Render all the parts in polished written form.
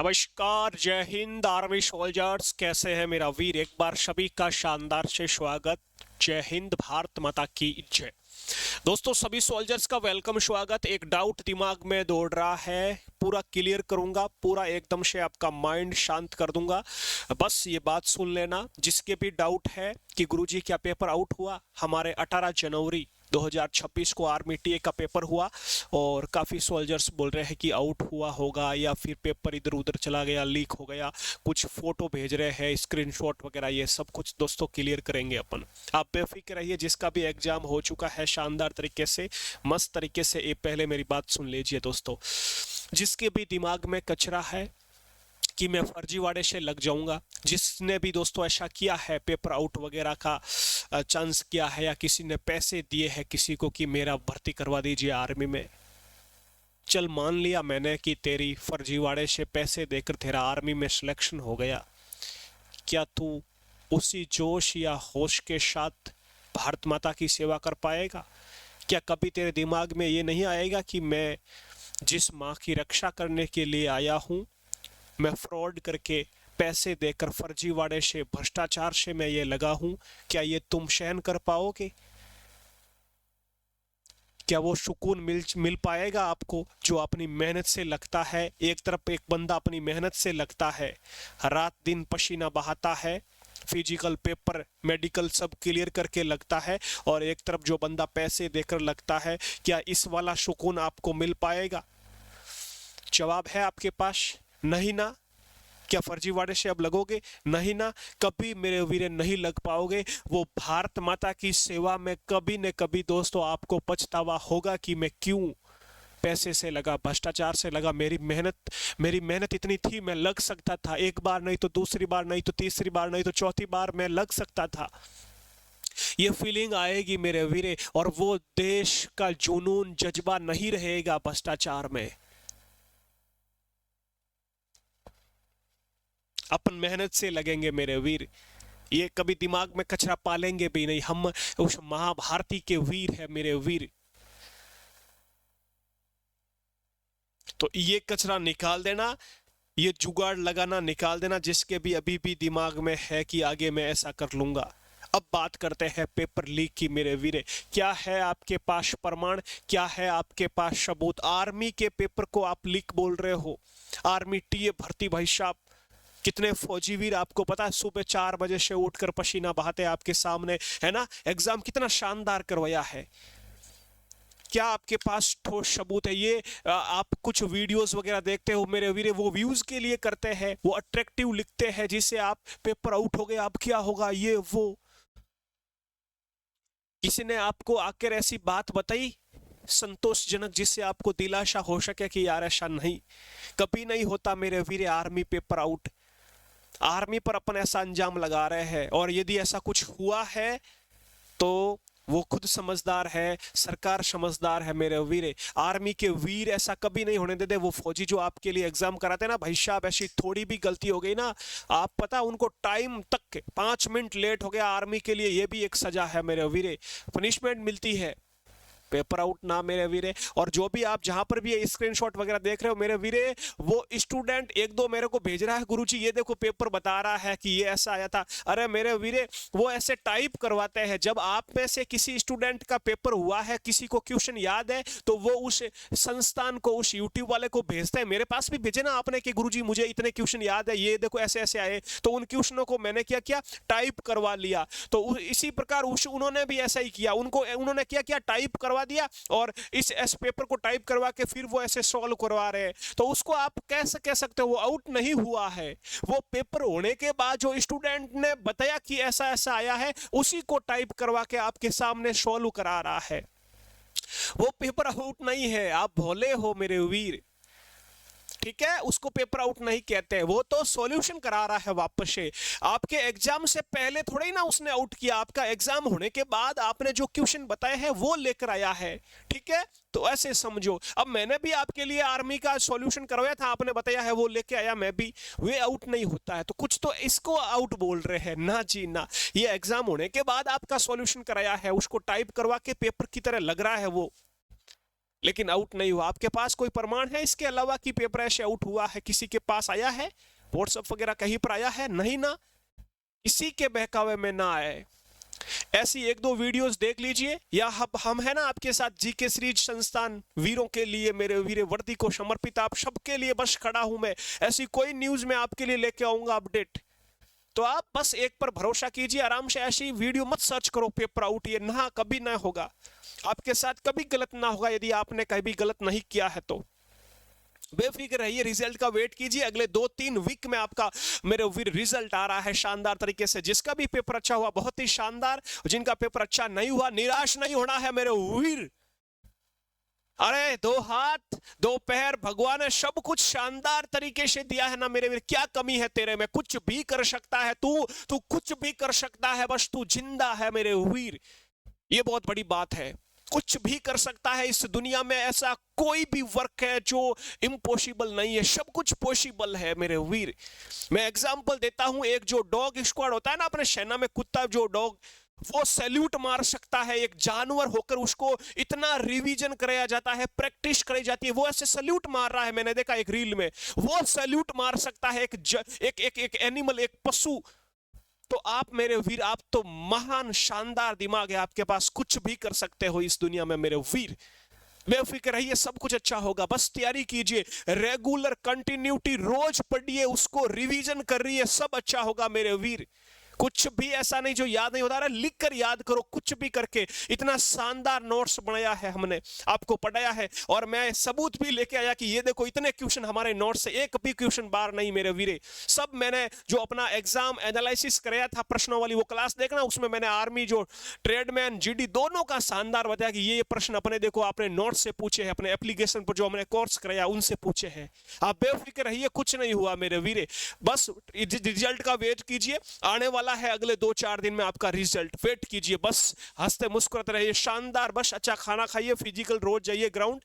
नमस्कार, जय Hind army soldiers. कैसे हैं मेरा वीर? एक बार सभी का शानदार से स्वागत। जय हिंद, भारत माता की जय। दोस्तों, सभी सोल्जर्स का वेलकम, स्वागत। एक डाउट दिमाग में दौड़ रहा है, पूरा क्लियर करूंगा, पूरा एकदम से आपका माइंड शांत कर दूंगा। बस ये बात सुन लेना, जिसके भी डाउट है कि गुरुजी क्या पेपर आउट हुआ। हमारे 18 जनवरी 2026 को आर्मी टीए का पेपर हुआ और काफ़ी सोल्जर्स बोल रहे हैं कि आउट हुआ होगा या फिर पेपर इधर उधर चला गया, लीक हो गया। कुछ फोटो भेज रहे हैं, स्क्रीनशॉट वगैरह, ये सब कुछ दोस्तों क्लियर करेंगे अपन। आप बेफिक्र रहिए, जिसका भी एग्जाम हो चुका है शानदार तरीके से, मस्त तरीके से, ये पहले मेरी बात सुन लीजिए दोस्तों। जिसके भी दिमाग में कचरा है कि मैं फर्जीवाड़े से लग जाऊंगा, जिसने भी दोस्तों ऐसा किया है, पेपर आउट वगैरह का चांस किया है, या किसी ने पैसे दिए हैं किसी को कि मेरा भर्ती करवा दीजिए आर्मी में, चल मान लिया मैंने कि तेरी फर्जीवाड़े से पैसे देकर तेरा आर्मी में सिलेक्शन हो गया, क्या तू उसी जोश या होश के साथ भारत माता की सेवा कर पाएगा? क्या कभी तेरे दिमाग में ये नहीं आएगा कि मैं जिस माँ की रक्षा करने के लिए आया हूँ, मैं फ्रॉड करके पैसे देकर फर्जीवाड़े से, भ्रष्टाचार से मैं ये लगा हूं, क्या ये तुम सहन कर पाओगे? क्या वो सुकून मिल पाएगा आपको जो अपनी मेहनत से लगता है? एक तरफ एक बंदा अपनी मेहनत से लगता है, रात दिन पसीना बहाता है, फिजिकल पेपर मेडिकल सब क्लियर करके लगता है, और एक तरफ जो बंदा पैसे देकर लगता है, क्या इस वाला सुकून आपको मिल पाएगा? जवाब है आपके पास, नहीं ना। क्या फर्जीवाड़े से अब लगोगे? नहीं ना, कभी मेरे वीरे नहीं लग पाओगे। वो भारत माता की सेवा में कभी न कभी दोस्तों आपको पछतावा होगा कि मैं क्यों पैसे से लगा, भ्रष्टाचार से लगा। मेरी मेहनत इतनी थी, मैं लग सकता था, एक बार नहीं तो दूसरी बार नहीं तो तीसरी बार नहीं तो चौथी बार मैं लग सकता था। ये फीलिंग आएगी मेरे वीरे, और वो देश का जुनून जज्बा नहीं रहेगा भ्रष्टाचार में। अपन मेहनत से लगेंगे मेरे वीर, ये कभी दिमाग में कचरा पालेंगे भी नहीं। हम उस महाभारती के वीर है मेरे वीर। तो ये कचरा निकाल देना, ये जुगाड़ लगाना निकाल देना, जिसके भी अभी भी दिमाग में है कि आगे मैं ऐसा कर लूंगा। अब बात करते हैं पेपर लीक की मेरे वीरे। क्या है आपके पास प्रमाण? क्या है आपके पास सबूत? आर्मी के पेपर को आप लीक बोल रहे हो? आर्मी टीए भर्ती भाई साहब, कितने फौजी वीर आपको पता है सुबह 4 बजे से उठकर पसीना बहाते आपके सामने, है ना? एग्जाम कितना शानदार करवाया है। क्या आपके पास ठोस सबूत है? ये आप कुछ वीडियोस वगैरह देखते हो मेरे वीरे, वो व्यूज के लिए करते हैं, वो अट्रैक्टिव लिखते हैं, जिससे आप पेपर आउट हो गए, अब क्या होगा, ये वो। किसी ने आपको आकर ऐसी बात बताई संतोषजनक, जिससे आपको दिलासा हो सके कि यार ऐसा नहीं, कभी नहीं होता मेरे वीरे आर्मी पेपर आउट। आर्मी पर अपन ऐसा अंजाम लगा रहे हैं, और यदि ऐसा कुछ हुआ है तो वो खुद समझदार है, सरकार समझदार है मेरे वीरे। आर्मी के वीर ऐसा कभी नहीं होने देते। वो फौजी जो आपके लिए एग्जाम कराते हैं ना भाई साहब, ऐसी थोड़ी भी गलती हो गई ना, आप पता उनको टाइम तक 5 मिनट लेट हो गया आर्मी के लिए, ये भी एक सजा है मेरे वीरे, पनिशमेंट मिलती है। पेपर आउट ना मेरे वीरे। और जो भी आप जहां पर भी स्क्रीनशॉट वगैरह देख रहे हो मेरे वीरे, वो स्टूडेंट एक दो मेरे को भेज रहा है, गुरुजी ये देखो पेपर बता रहा है कि ये ऐसा आया था। अरे मेरे वीरे, वो ऐसे टाइप करवाते हैं। जब आप में से किसी स्टूडेंट का पेपर हुआ है, किसी को क्वेश्चन याद है, तो वो उस संस्थान को, उस यूट्यूब वाले को भेजते हैं। मेरे पास भी भेजे ना आपने कि गुरुजी मुझे इतने क्वेश्चन याद है, ये देखो ऐसे ऐसे आए, तो उन क्वेश्चनों को मैंने क्या किया, टाइप करवा लिया। तो इसी प्रकार उन्होंने भी ऐसा ही किया, उन्होंने क्या किया, टाइप करवा दिया, और इस पेपर को टाइप करवा के फिर वो ऐसे सॉल्व करवा रहे हैं। तो उसको आप कह सकते हो वो आउट नहीं हुआ है। वो पेपर होने के बाद जो स्टूडेंट ने बताया कि ऐसा ऐसा आया है, उसी को टाइप करवा के आपके सामने सॉल्व करा रहा है। वो पेपर आउट नहीं है, आप भोले हो मेरे वीर, ठीक है? उसको पेपर आउट नहीं कहते हैं, वो तो सॉल्यूशन करा रहा है वापस से। आपके एग्जाम से पहले थोड़ी ना उसने आउट किया, आपका एग्जाम होने के बाद आपने जो क्वेश्चन बताए हैं वो लेकर आया है, ठीक है? तो ऐसे समझो। अब मैंने भी आपके लिए आर्मी का सॉल्यूशन करवाया था, आपने बताया है, वो लेके आया मैं भी। वे आउट नहीं होता है, तो कुछ तो इसको आउट बोल रहे हैं ना जी ना। ये एग्जाम होने के बाद आपका सॉल्यूशन कराया है, उसको टाइप करवा के पेपर की तरह लग रहा है वो। लेकिन आउट नहीं हुआ। आपके पास कोई प्रमाण है इसके अलावा कि पेपर ऐसे आउट हुआ है? किसी के पास आया है? व्हाट्सएप वगैरह कहीं पर आया है? नहीं ना, किसी के बहकावे में ना आए। ऐसी एक दो वीडियोस देख लीजिए, या हम है ना आपके साथ जीके सीरीज संस्थान वीरों के लिए, मेरे वीर वर्दी को समर्पित आप सबके लिए बस खड़ा हूं मैं। ऐसी कोई न्यूज में आपके लिए लेके आऊंगा अपडेट, तो आप बस एक पर भरोसा कीजिए, आराम से ऐसी वीडियो मत सर्च करो पेपर आउट, ये ना कभी ना होगा आपके साथ, कभी गलत ना होगा यदि आपने कभी गलत नहीं किया है तो। बेफिक्र रहिए, रिजल्ट का वेट कीजिए, अगले 2-3 वीक में आपका मेरे वीर रिजल्ट आ रहा है शानदार तरीके से। जिसका भी पेपर अच्छा हुआ बहुत ही शानदार, जिनका पेपर अच्छा नहीं हुआ निराश नहीं होना है मेरे वीर। अरे 2 हाथ 2 पैर भगवान ने सब कुछ शानदार तरीके से दिया है ना मेरे वीर, क्या कमी है तेरे में? कुछ भी कर सकता है तू कुछ भी कर सकता है, बस तू जिंदा है मेरे वीर, ये बहुत बड़ी बात है। कुछ भी कर सकता है इस दुनिया में, ऐसा कोई भी वर्क है जो इम्पॉसिबल नहीं है, सब कुछ पॉसिबल है मेरे वीर। मैं एग्जांपल देता हूं, एक जो डॉग स्क्वाड होता है ना अपने सेना में, कुत्ता जो डॉग, वो सैल्यूट मार सकता है एक जानवर होकर, उसको इतना रिवीजन कराया जाता है, प्रैक्टिस कराई जाती है, वो ऐसे सैल्यूट मार रहा है, मैंने देखा एक रील में, वो सैल्यूट मार सकता है एक एनिमल, एक पशु। तो आप मेरे वीर, आप तो महान शानदार दिमाग है आपके पास, कुछ भी कर सकते हो इस दुनिया में मेरे वीर। बेफिक्र रहिए, सब कुछ अच्छा होगा, बस तैयारी कीजिए, रेगुलर कंटिन्यूटी रोज पढ़िए, उसको रिवीजन कर रही है, सब अच्छा होगा मेरे वीर। कुछ भी ऐसा नहीं जो याद नहीं होता रहा, लिख कर याद करो, कुछ भी करके। इतना शानदार नोट्स बनाया है हमने, आपको पढ़ाया है, और मैं सबूत भी लेके आया कि ये देखो इतने क्वेश्चन हमारे नोट्स से, एक भी क्वेश्चन बार नहीं मेरे वीरे। सब मैंने जो अपना एग्जाम एनालिसिस कराया था प्रश्नों वाली, वो क्लास देखना, उसमें मैंने आर्मी जो ट्रेडमैन जीडी दोनों का शानदार बताया कि ये प्रश्न अपने देखो आपने नोट से पूछे हैं, अपने एप्लीकेशन पर जो हमने कोर्स कराया उनसे पूछे हैं। आप बेफिक्र रहिए, कुछ नहीं हुआ मेरे वीरे, बस रिजल्ट का वेट कीजिए, आने वाला है अगले 2-4 दिन में आपका रिजल्ट, वेट कीजिए, बस हंसते मुस्कुराते रहिए, शानदार, बस अच्छा खाना खाइए, फिजिकल रोज जाइए ग्राउंड,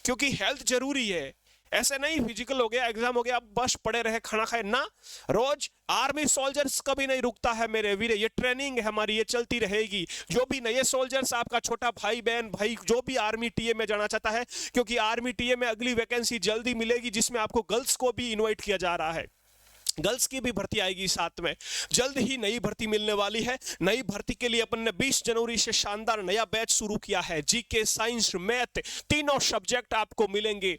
क्योंकि हेल्थ जरूरी है। ऐसे नहीं फिजिकल हो गया, एग्जाम हो गया, अब बस पड़े रहे खाना खाए ना, रोज आर्मी सोल्जर्स कभी नहीं रुकता है मेरे वीरे, ये ट्रेनिंग है हमारी, ये चलती रहेगी। जो भी नए सोल्जर्स, आपका छोटा भाई बहन भाई जो भी आर्मी टीए में जाना चाहता है, क्योंकि आर्मी टीए में अगली वैकेंसी जल्दी मिलेगी, जिसमें आपको गर्ल्स को भी इन्वाइट किया जा रहा है, गर्ल्स की भी भर्ती आएगी साथ में, जल्द ही नई भर्ती मिलने वाली है। नई भर्ती के लिए अपन ने 20 जनवरी से शानदार नया बैच शुरू किया है, जीके साइंस मैथ तीनों सब्जेक्ट आपको मिलेंगे,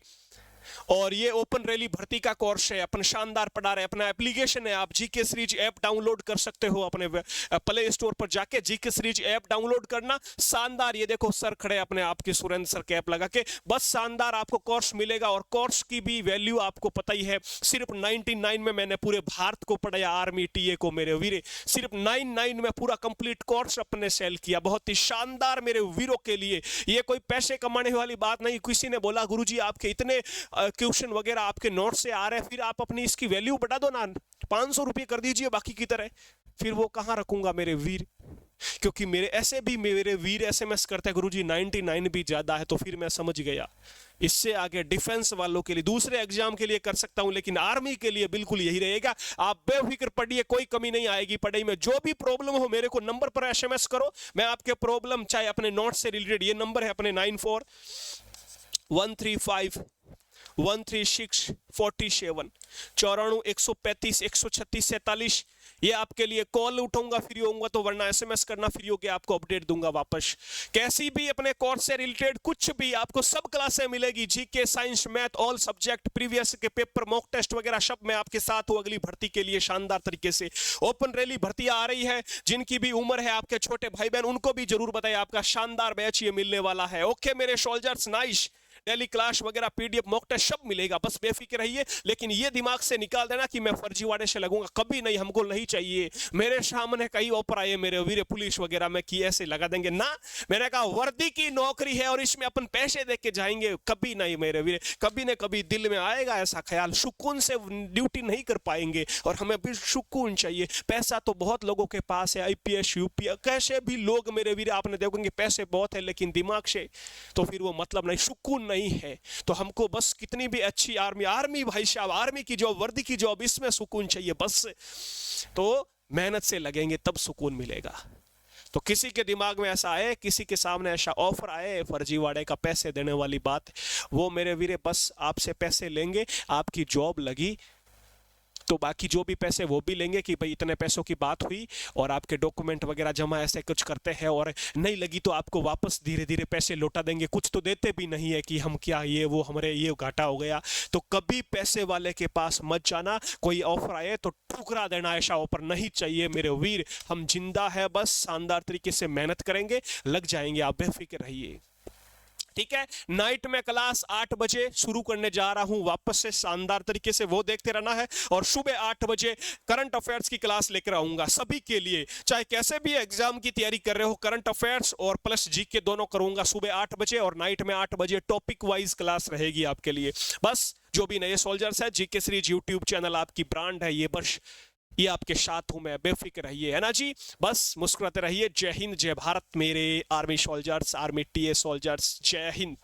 और ये ओपन रैली भर्ती का कोर्स है, अपन शानदार पढ़ा रहे हैं। अपना एप्लीकेशन है, आप जीके सीरीज ऐप डाउनलोड कर सकते हो अपने प्ले स्टोर पर जाके, जीके सीरीज ऐप डाउनलोड करना, शानदार, ये देखो सर खड़े अपने आपके सुरेंद्र सर कैप लगा के, बस शानदार आपको कोर्स मिलेगा, और कोर्स की भी वैल्यू आपको पता ही है, सिर्फ 99 में मैंने पूरे भारत को पढ़ाया आर्मी टीए को मेरे वीरे, सिर्फ 99 में पूरा कंप्लीट कोर्स अपने सेल किया, बहुत ही शानदार मेरे वीरों के लिए। ये कोई पैसे कमाने वाली बात नहीं, किसी ने बोला गुरुजी आपके इतने क्वेश्चन वगैरह आपके नोट से आ रहे हैं, फिर आप अपनी इसकी वैल्यू बढ़ा दो ना, 500 रुपये कर दीजिए बाकी की तरह, फिर वो कहां रखूंगा मेरे वीर, क्योंकि मेरे ऐसे भी मेरे वीर एसएमएस करते हैं गुरुजी 99 भी ज्यादा है, तो फिर मैं समझ गया इससे आगे डिफेंस वालों के लिए, दूसरे एग्जाम के लिए कर सकता हूं, लेकिन आर्मी के लिए बिल्कुल यही रहेगा। आप बेफिक्र पढ़िए, कोई कमी नहीं आएगी पढ़ाई में, जो भी प्रॉब्लम हो मेरे को नंबर पर एसएमएस करो, मैं आपके प्रॉब्लम चाहे अपने नोट से रिलेटेड, ये नंबर है अपने 9413513647 94-135-136-47, ये आपके लिए कॉल उठाऊंगा फ्री होऊंगा तो, वरना एसएमएस करना फ्री हो गया, आपको अपडेट दूंगा वापस। कैसी भी अपने कोर्स से रिलेटेड कुछ भी आपको सब क्लासें मिलेगी, GK science math all subject, previous के पेपर मॉक टेस्ट वगैरह सब मैं आपके साथ हूं अगली भर्ती के लिए शानदार तरीके से। ओपन रैली भर्ती आ रही है, जिनकी भी उम्र है आपके छोटे भाई बहन, उनको भी जरूर बताइए, आपका शानदार बैच ये मिलने वाला है। ओके मेरे सोल्जर्स, नाइस, डेली क्लास वगैरह पीडीएफ मॉक टेस्ट सब मिलेगा, बस बेफिक्र रहिए, लेकिन ये दिमाग से निकाल देना कि मैं फर्जीवाड़े से लगूंगा, कभी नहीं, हमको नहीं चाहिए। मेरे सामने कई ऑफर आए मेरे वीर पुलिस वगैरह में कि ऐसे लगा देंगे ना, मैंने कहा वर्दी की नौकरी है और इसमें अपन पैसे दे के जाएंगे, कभी नहीं मेरे वीर, कभी न कभी दिल में आएगा ऐसा ख्याल, सुकून से ड्यूटी नहीं कर पाएंगे, और हमें भी सुकून चाहिए। पैसा तो बहुत लोगों के पास है, आईपीएस यूपीएस कैसे भी लोग मेरे वीर आपने देखोगे पैसे बहुत है, लेकिन दिमाग से तो फिर वो मतलब नहीं, सुकून नहीं है। तो हमको बस कितनी भी अच्छी आर्मी भाई साहब, आर्मी की जॉब, वर्दी की जॉब, इसमें सुकून चाहिए बस, तो मेहनत से लगेंगे तब सुकून मिलेगा। तो किसी के दिमाग में ऐसा आए, किसी के सामने ऐसा ऑफर आए फर्जीवाड़े का, पैसे देने वाली बात, वो मेरे वीरे बस आपसे पैसे लेंगे, आपकी जॉब लगी तो बाकी जो भी पैसे वो भी लेंगे कि भाई इतने पैसों की बात हुई और आपके डॉक्यूमेंट वगैरह जमा ऐसे कुछ करते हैं, और नहीं लगी तो आपको वापस धीरे धीरे पैसे लौटा देंगे। कुछ तो देते भी नहीं है कि हम क्या ये वो हमारे ये घाटा हो गया। तो कभी पैसे वाले के पास मत जाना, कोई ऑफर आए तो ठुकरा देना, ऐसा ऑफर नहीं चाहिए मेरे वीर। हम जिंदा है, बस शानदार तरीके से मेहनत करेंगे, लग जाएंगे, आप बेफिक्र रहिए। ठीक है, नाइट में क्लास 8 बजे शुरू करने जा रहा हूं वापस से, शानदार तरीके से वो देखते रहना है। और सुबह 8 बजे करंट अफेयर्स की क्लास लेकर आऊंगा सभी के लिए, चाहे कैसे भी एग्जाम की तैयारी कर रहे हो, करंट अफेयर्स और प्लस जीके दोनों करूंगा सुबह 8 बजे, और नाइट में 8 बजे टॉपिक वाइज क्लास रहेगी आपके लिए। बस जो भी नए सोल्जर्स है, जीके सीरीज यूट्यूब चैनल आपकी ब्रांड है, ये बस ये आपके साथ हूं मैं, बेफिक्र रहिए, है ना जी। बस मुस्कुराते रहिए। जय हिंद, जय भारत मेरे army soldiers, army TA soldiers, जय हिंद।